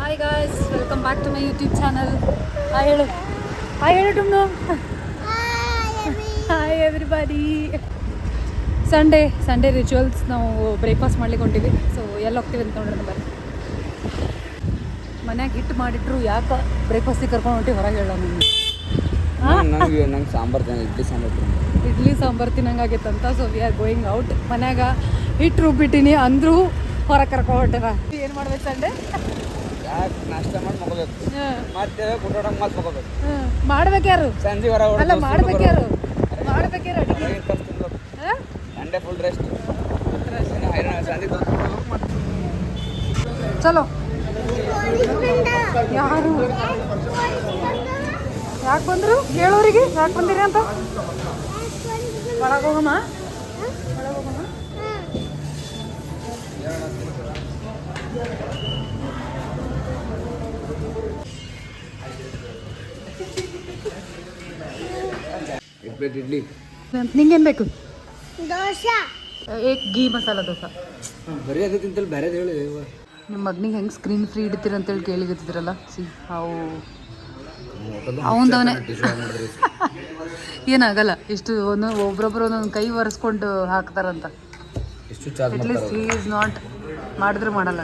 Hi guys, welcome back to my YouTube channel. Hi ಹೇಳು Tumnu. Hi everybody. Sunday rituals ನಾವು breakfast ಮಾಡ್ಲಿಕ್ಕೆ ಹೊಂಟಿವಿ. So ಎಲ್ಲಿ ಹೋಗ್ತೀವಿ ಅಂತ ನೋಡೋಣ ಬರ್ರಿ. ಮನ್ಯಾಗ ಹಿಟ್ಟು ಮಾಡಿಟ್ರು ಯಾಕೆ ಬ್ರೇಕ್ಫಾಸ್ಟಿಗೆ ಕರ್ಕೊಂಡು ಹೊಂಟಿವಿ ಹೊರಗೆ ಹೇಳೋ ನಂಗೆ ಸಾಂಬಾರು ಇಡ್ಲಿ ಸಾಂಬಾರು ತಿನ್ನಂಗಾಗೈತಂತ. So we are going out. ಮನ್ಯಾಗ ಹಿಟ್ಟು ರುಬ್ಬಿಟ್ಟಿನಿ ಅಂದರೂ ಹೊರಗೆ ಕರ್ಕೊಂಡು ಹೊಂಟಿರ. ಏನು ಮಾಡ್ಬೇಕು ಸಂಡೆ? ಯಾಕೆ ನಾಷ್ಟ ಮಾಡಿ ಮಗೋಬೇಕು, ಮತ್ತೆ ಕುಟೋಡಂಗೆ ಮತ್ತೆ ಮಗೋಬೇಕು. ಮಾಡ್ಬೇಕು ಯಾರು? ಸಂಜೆ ಹೊರ ಅಲ್ಲ, ಮಾಡ್ಬೇಕು ಯಾರು ಸಂಡೆ ಫುಲ್ ರೆಸ್ಟ್. ಚಲೋ. ಯಾರು ಯಾಕೆ ಬಂದರು ಕೇಳೋರಿಗೆ? ಯಾಕೆ ಬಂದಿರಿ ಅಂತ ಒಳಗೆ ಹೋಗಮ್ಮ. ಪ್ಲೇಟ್ ಇಡ್ಲಿ. ನಿಂಗೇನು ಬೇಕು? ದೋಸೆ. ಏಕ್ ಗೀ ಮಸಾಲ ದೋಸೆ. ಬರೀ ಅದು ತಿಂತಲ್ಲಿ ಬೇರೆ ಹೇಳಿ. ನಿಮ್ಮ ಮಗನಿಗೆ ಹೆಂಗೆ ಸ್ಕ್ರೀನ್ ಫ್ರೀ ಇಡ್ತೀರ ಅಂತೇಳಿ ಕೇಳಿಗತ್ತಿದ್ರಲ್ಲ. ಸಿ ಅವು ಅವಂದವನೇ ಏನಾಗಲ್ಲ. ಇಷ್ಟು ಒಬ್ರೊಬ್ರು ಒಂದೊಂದು ಕೈ ಒರೆಸ್ಕೊಂಡು ಹಾಕ್ತಾರಂತ. ಅಟ್ಲೀಸ್ಟ್ ಹಿ ಈಸ್ ನಾಟ್ ಮಾಡಿದ್ರೆ ಮಾಡಲ್ಲ.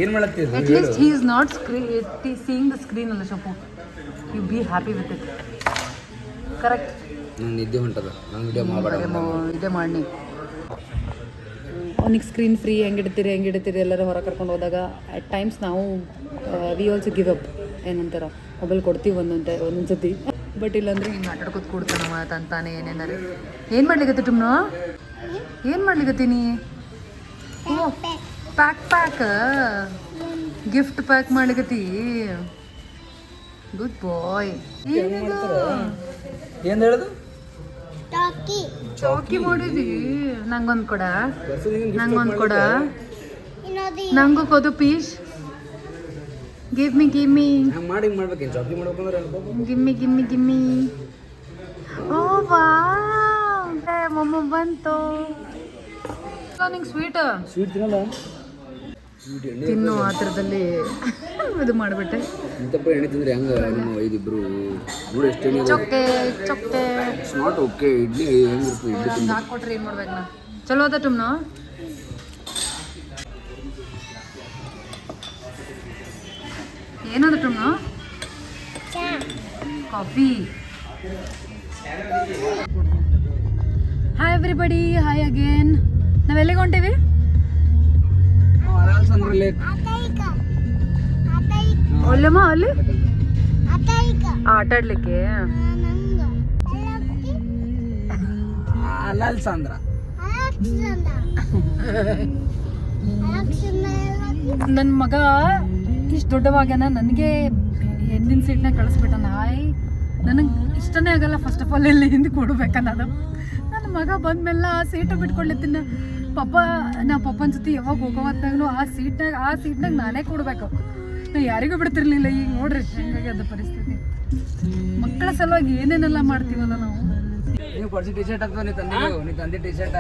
ಏನು ಮಾಡತ್ತೀವಿ? At least he is not seeing the screen ಅಲ್ಲ. ಶೋಪು you be happy with it. Correct. ನಂಗೆ ನಿದ್ದೆ ಹೊಂಟದ. ನಂಗೆ ವಿಡಿಯೋ ಮಾಡಬೇಡ. ಇದೇ ಮಾಡಿ ಅವನಿಗೆ ಸ್ಕ್ರೀನ್ ಫ್ರೀ ಹೆಂಗಿಡ್ತೀರಿ ಎಲ್ಲರೂ ಹೊರಗೆ ಕರ್ಕೊಂಡು ಹೋದಾಗ ಅಟ್ ಟೈಮ್ಸ್ ನಾವು ವಿ ಆಲ್ಸೋ ಗಿವ್ ಅಪ್. ಏನಂತಾರ, ಮೊಬೈಲ್ ಕೊಡ್ತೀವಿ ಒಂದೊಂದು ಸತಿ. ಬಟ್ ಇಲ್ಲಾಂದ್ರೆ ಹಿಂಗೆ ಆಟಾಡ್ಕೊತ ಕೊಡ್ತಾನವ ತಂತಾನೆ ಏನೇನಾರು. ಏನು ಮಾಡ್ಲಿಕತ್ತಿ ಟುಮ್ನು? ಏನು ಮಾಡ್ಲಿಕತ್ತೀನಿ? ಪ್ಯಾಕ್ ಗಿಫ್ಟ್ ಪ್ಯಾಕ್ ಮಾಡ್ಲಿಕತ್ತಿ. Good boy. ಏನು ಹೇಳೋದು? ಚೌಕಿ ಮಾಡಿದಿ. ನಂಗೊಂದು ಕೊಡ, ನಂಗೂ ಕೊದು ಪೀಸ್. ಗಿವ್ ಮಿ ಮಾಡಿ ಮಾಡ್ಬೇಕೇನು? ಚಾಕಿ ಮಾಡ್ಬೇಕಂದ್ರೆ ಗಿಮ್ಮಿ. ಓ ವಾ, ಮಮ್ಮ ಬಂತು. ನಿಂಗೆ ಸ್ವೀಟ್ ತಿನ್ನಲ್ಲ. ತಿನ್ನು ಆ ಥರದಲ್ಲಿ ಇದು ಮಾಡಿಬಿಟ್ಟೆ. ಇಂಥಪ್ಪ ಎಣ್ಣೆ ತಿಂದ್ರೆ ಹೆಂಗೆ? ನಮ್ಮ ಐದಿಬ್ರು ನೋಡಿ ಎಷ್ಟು ಎಣ್ಣೆ. ಚೊಕ್ಕೆ ಇಟ್ಸ್ ನಾಟ್ ಓಕೆ. ಇಡ್ಲಿ ಹೆಂಗಿರ್ತದೆ? ಇಡ್ಲಿ ತಿಂದು ಹಾಕ್ಕೊಟ್ರೆ ಏನು ಮಾಡ್ಬೇಕು ನಾ? ಚಲೋ ಅದ ಟುಮ್ನು? ಏನದು Tumnu? Coffee. Hi everybody, hi again. ನಾವೆಲ್ಲಿಗೆ ಹೊಂಟೀವಿ? ಒಲ್ಲಮ್ಮ ಅಲ್ಲಿ ಆಟಾಡ್ಲಿಕ್ಕೆ. ಅಲ್ಸಂದ್ರ ನನ್ನ ಮಗ ಇಷ್ಟು ದೊಡ್ಡವಾಗ್ಯಾನ, ನನಗೆ ಹಿಂದಿನ ಸೀಟ್ನಾಗ ಕಳಿಸ್ಬಿಟ್ಟ. ನನಗೆ ಇಷ್ಟನೇ ಆಗಲ್ಲ ಫಸ್ಟ್ ಆಫ್ ಆಲ್ ಎಲ್ಲಿ ಹಿಂದೆ ಕೊಡ್ಬೇಕನ್ನೋದು. ನನ್ನ ಮಗ ಬಂದ್ಮೇಲೆ ಆ ಸೀಟು ಬಿಟ್ಕೊಂಡಿದ್ದೀನಿ. ನಾ ಪಪ್ಪನ ಜೊತೆ ಯಾವಾಗ ಹೋಗೋವತ್ತಾಗಲೂ ಆ ಸೀಟ್ನಾಗ ನಾನೇ ಕೊಡ್ಬೇಕು. ನಾ ಯಾರಿಗೂ ಬಿಡ್ತಿರ್ಲಿಲ್ಲ. ಈಗ ನೋಡ್ರಿ ಹೆಂಗಾಗಿ ಅದು ಪರಿಸ್ಥಿತಿ. ಮಕ್ಕಳ ಸಲುವಾಗಿ ಏನೇನೆಲ್ಲ ಮಾಡ್ತೀವಲ್ಲ ನಾವು. ನೀವು ಕೊಡ್ಸಿ ಟಿ ಶರ್ಟ್ ಹಾಕ್ತೋ? ನೀ ತಂದೆ ಟಿ ಶರ್ಟ್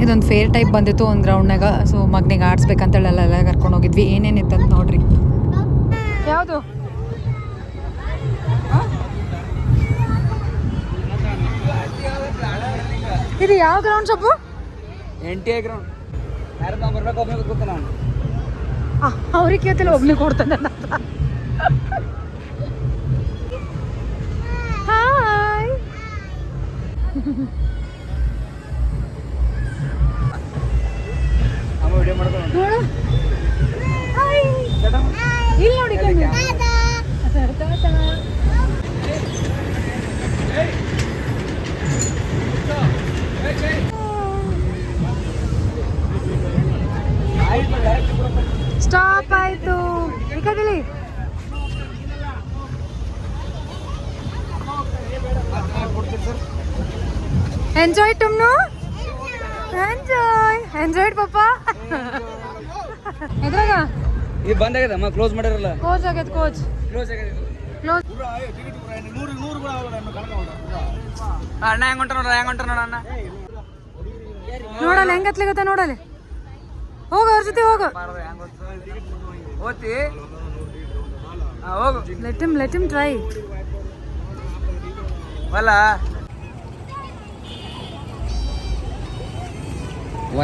ಇದೊಂದು ಫೇರ್ ಟೈಪ್ ಬಂದಿತ್ತು ಒಂದು ಗ್ರೌಂಡ್ನಾಗ. ಸೊ ಮಗನಿಗೆ ಆಡಿಸ್ಬೇಕಂತೇಳಿ ಎಲ್ಲ ಕರ್ಕೊಂಡು ಹೋಗಿದ್ವಿ. ಏನೇನಿತ್ತು ಅಂತ ನೋಡ್ರಿ. ಯಾವುದು ಇದು? ಯಾವ ಗ್ರೌಂಡ್ ಸೊಪ್ಪು? NTI ground. ಯಾರು ಬರ್ಬೇಕು ಒಬ್ಬನೇ ಗೊತ್ತ. ನಾನು ಅವ್ರಿಗೆ ಕೇಳ್ತಿಲ್ಲ, ಒಬ್ಬನೇ ಕೊಡ್ತಾನೆ. ಹಾಯ್. ವಿಡಿಯೋ ಮಾಡ್ಕೊಂಡು ಇಲ್ಲಿ ನೋಡಿ. ಸ್ಟಾಪ್ ಆಯ್ತು. ಈ ಕಡೆಲಿ ಎಂಜಾಯ್ ಟುಮ್ನು. ಎಂಜಾಯ್ ಪಾಪ. ಎದ್ರಾಗ ಇದು ಬಂದಾಗ್ಯದಮ್ಮ ಕ್ಲೋಸ್ ಮಾಡಿರಲ್ಲ ಕೋಚ್ ಆಗೈತೆ ಕೋಚ್ ಕ್ಲೋಸ್ ಆಗ್ಯದ ಕ್ಲೋಸ್ ಅಣ್ಣ ಹೆಂಗ್ ಹೊಂಟ ನೋಡ ಅಣ್ಣ ನೋಡಲ್ಲ ಹೆಂಗತ್ಲಿಗತ್ತ ನೋಡಲ್ಲ ಹೋಗು ಅವ್ರ ಜೊತೆ ಹೋಗು ಓದ್ತಿ ಹೋಗು ಲೆಟ್ ಹಿಮ್ ಟ್ರೈ ಅಲ್ಲ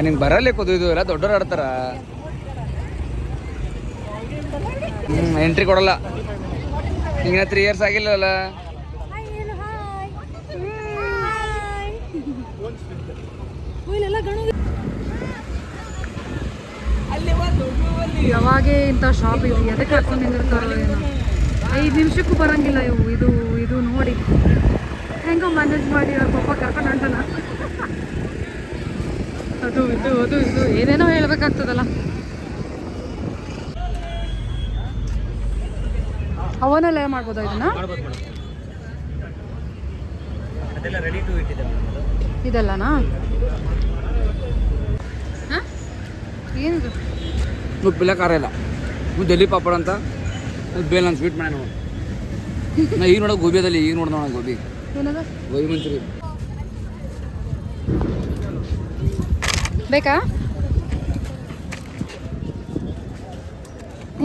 ನಿಂಗೆ ಬರಲ್ಲ ಇದು ಎಲ್ಲ ದೊಡ್ಡವ್ರು ಆಡ್ತಾರ ಎಂಟ್ರಿ ಕೊಡಲ್ಲ ಈಗ 3 years ಆಗಿಲ್ಲಲ್ಲ ಯಾವಾಗೇ ಇಂಥ ಶಾಪ್ ಇವು ಎದಕ್ಕೆ ಹಾಕೊಂಡು ನಿಂದಿರ್ತಾರೋ ಏನೋ 5 ನಿಮಿಷಕ್ಕೂ ಬರಂಗಿಲ್ಲ ಇವು ಇದು ನೋಡಿ ಹೆಂಗೋ ಮ್ಯಾನೇಜ್ ಮಾಡಿ ಅವ್ರ ಪಾಪ ಕರ್ಕೊಂಡು ಹೊಂಟನ ಅದು ಇದು ಏನೇನೋ ಹೇಳ್ಬೇಕಾಗ್ತದಲ್ಲ ಅವನೆಲ್ಲ ಮಾಡ್ಬೋದಾ ಇದನ್ನ ಇದೆಲ್ಲನಾ ಏನಿದು ಉಪ್ಪಿಲ್ಲ ಖಾರ ಇಲ್ಲ ಡೆಲ್ಲಿ ಪಾಪಡ್ ಅಂತ ಬೇಲ್ ನಾನು ಸ್ವೀಟ್ ಮಾಡಿ ನಾ ಈಗ ನೋಡೋ ಗೋಬಿಯಲ್ಲಿ ಈಗ ನೋಡ್ದ ಗೋಬಿ ಏನದ ಗೋಬಿ ಮಂಚೂರಿ ಬೇಕಾ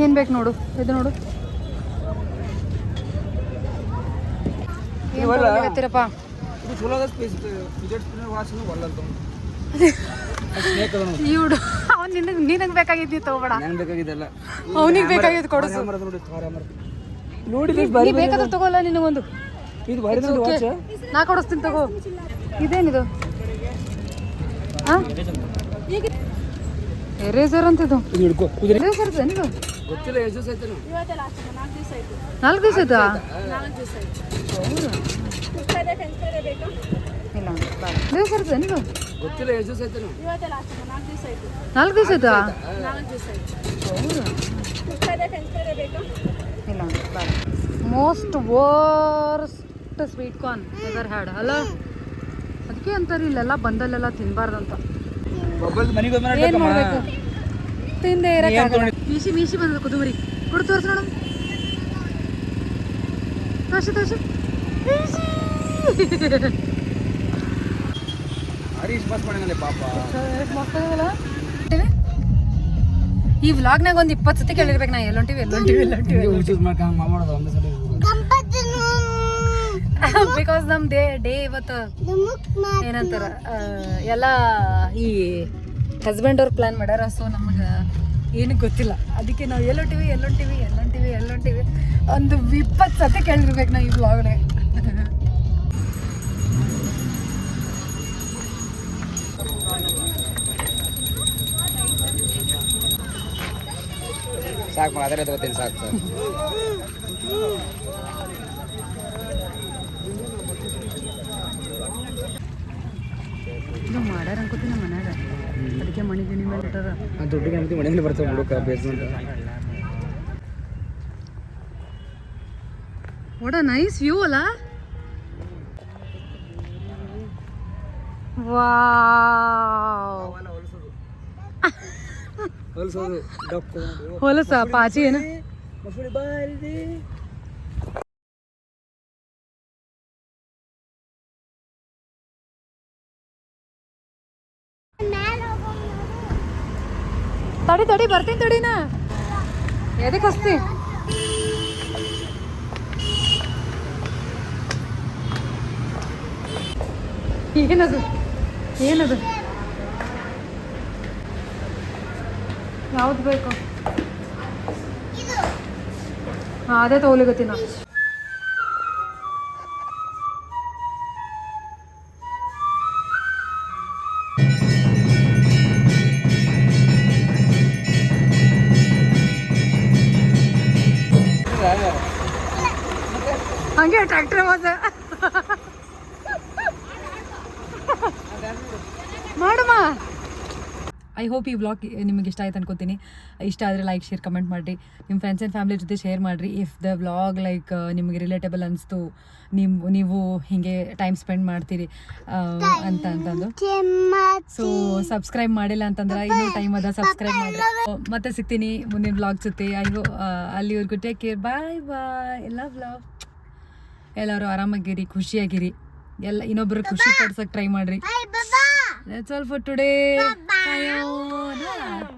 ಏನು ಬೇಕು ನೋಡು ಇದು ನೋಡು ಏನು ತಗೊಳ್ಳಿಕತ್ತೀರಪ್ಪ ಇದು ಚಲೋ ಅದ ಸ್ಪೇಸ್ ಫಿಜೆಟ್ ಸ್ಪಿನ್ನರ್ ವಾಸನೆ ಒಳ್ಳಂತ ಇವ್ಡು ಅವ್ನು ನಿನಗೆ ಬೇಕಾಗಿದ್ದು ತಗೋಬೇಡ ನಂಗೆ ಬೇಕಾಗಿದ್ದಲ್ಲ ಅವನಿಗೆ ಬೇಕಾಗಿದ್ದು ಕೊಡಿಸು ನೋಡಿ ನೀ ಬೇಕಾದ್ರೆ ತಗೋಲ್ಲ ನಿನಗೊಂದು ಇದು ಭಾರಿ ನೋಡಿ ವಾಚ್ ನಾ ಕೊಡಿಸ್ತೀನಿ ತಗೋ ಇದೇನಿದು ಹಾಂ ಎರೇಸರ್ ಅಂತಿದ್ದು ಇದು ಹಿಡ್ಕೋ ಕುದುರೆ ಎರೇಸರ್ ಇದು ಗೊತ್ತಿಲ್ಲ ಎಷ್ಟು ದಿವಸ ಆಯ್ತು 4 ದಿವಸ ಆಯ್ತಾ ಇಲ್ಲ ಎರೇಸರ್ ಇದು ಗೊತ್ತಿಲ್ಲ ಎಷ್ಟು ದಿವಸ ಆಯ್ತು 4 ದಿವಸ ಆಯ್ತಾ ಇಲ್ಲ most worst sweet corn ever had ಅಲ್ಲ ಅದಕ್ಕೆ ಅಂತಾರೆ ಇಲ್ಲೆಲ್ಲ ಬಂದಲ್ಲೆಲ್ಲ ತಿನ್ಬಾರ್ದಂತ ಬಬ್ಬಲ್ ಮನೆಗೆ ಬಂದ ಏನು ಮಾಡಬೇಕು ತಿಂದೇ ಇರಕ್ಕಾಗಲ್ಲ ಮೀಸಿ ಬಂದದ ಕುದುಮರಿ ಕೊಡು ತೋರಿಸು ನೋಡು ತೋರ್ಸು ಹರೀಶ್ ಪಾಸ್ ಮಾಡಿನಲ್ಲ ಪಾಪ ಈ ವ್ಲಾಗ್ನಾಗ ಒಂದು 20 ಸತಿ ಕೇಳಿರ್ಬೇಕು ನಾ ಎಲ್ಲೊಂಟಿವಿ ಯೂಸ್ ಮಾಡ್ಕೊಂಡು ಮಾಡೋದು ಒಂದೇ ಸಲ ಬಿಕಾಸ್ ನಮ್ ಡೇ ಇವತ್ತು ಏನಂತಾರ ಎಲ್ಲ ಈ ಹಸ್ಬೆಂಡ್ ಅವ್ರು ಪ್ಲಾನ್ ಮಾಡ್ಯಾರ ಸೊ ನಮಗೆ ಏನು ಗೊತ್ತಿಲ್ಲ ಅದಕ್ಕೆ ನಾವು ಎಲ್ಲೊಂಟಿವಿ ಒಂದು 20 ಸತಿ ಕೇಳಿರ್ಬೇಕು ನಾ ಈ ವ್ಲಾಗ್ನಾಗ ಸಾಕು ಅದರ ತಗೋತೀನಿ ಸಾಕು ಇದು ಮಾಡ್ಯಾರ ಅನ್ಕೋತೀನಿ ನಮ್ಮ ಮನ್ಯಾಗ ಅದಕ್ಕೆ ಮನೆ ಗಿಣಿ ಮೇಲೆ ಇಟ್ಟಾರ ದುಡ್ಡಿಗೆ ಅಂತಿ ಮನೆಯಲ್ಲಿ ಬರ್ತಾವೆ ಹುಡುಕ basement what a nice view ಅಲ್ಲ ವಾವ್ ಹೊಲ್ಸೋದು ಡಾಕ್ಟರ್ ಹೊಲಸ ಪಾಚಿ ಏನು ಮಸೂರಿ ಬಾರಿದೆ ತಡಿ ಬರ್ತೀನಿ ತಡಿನಾ ಎದಕ್ಕೆ ಹಸ್ತಿ ಏನದು ಯಾವ್ದು ಬೇಕು ಹಾಂ ಅದೇ ತಗೊಲಿಗತ್ತೀನಿ ನಾ ಹಂಗೆ ಟ್ರ್ಯಾಕ್ಟರ್ ಮಾಸ ಮಾಡಮ್ಮ ಐ ಹೋಪ್ ಈ ವ್ಲಾಗ್ ನಿಮಗೆ ಇಷ್ಟ ಆಯ್ತು ಅನ್ಕೋತೀನಿ. ಇಷ್ಟ ಆದರೆ ಲೈಕ್ ಶೇರ್ ಕಮೆಂಟ್ ಮಾಡಿರಿ, ನಿಮ್ಮ ಫ್ರೆಂಡ್ಸ್ ಆ್ಯಂಡ್ ಫ್ಯಾಮಿಲಿ ಜೊತೆ ಶೇರ್ ಮಾಡಿರಿ. ಇಫ್ ದ ವ್ಲಾಗ್ ಲೈಕ್ ನಿಮಗೆ ರಿಲೇಟಬಲ್ ಅನಿಸ್ತು, ನೀವು ಹೀಗೆ ಟೈಮ್ ಸ್ಪೆಂಡ್ ಮಾಡ್ತೀರಿ ಅಂತಂದು. ಸೊ ಸಬ್ಸ್ಕ್ರೈಬ್ ಮಾಡಿಲ್ಲ ಅಂತಂದ್ರೆ ಇನ್ನೂ ಟೈಮ್ ಅದ, ಸಬ್ಸ್ಕ್ರೈಬ್ ಮಾಡಿ. ಮತ್ತೆ ಸಿಗ್ತೀನಿ ಮುಂದಿನ ವ್ಲಾಗ್ ಜೊತೆ. ಅಲ್ಲಿವರೆಗೂ ಟೇಕ್ ಕೇರ್, ಬಾಯ್ ಬಾಯ್. ಎಲ್ಲರೂ ಆರಾಮಾಗಿರಿ, ಖುಷಿಯಾಗಿರಿ, ಇನ್ನೊಬ್ರು ಖುಷಿ ಪಡ್ಸಕ್ಕೆ ಟ್ರೈ ಮಾಡಿರಿ. That's all for today. Bye.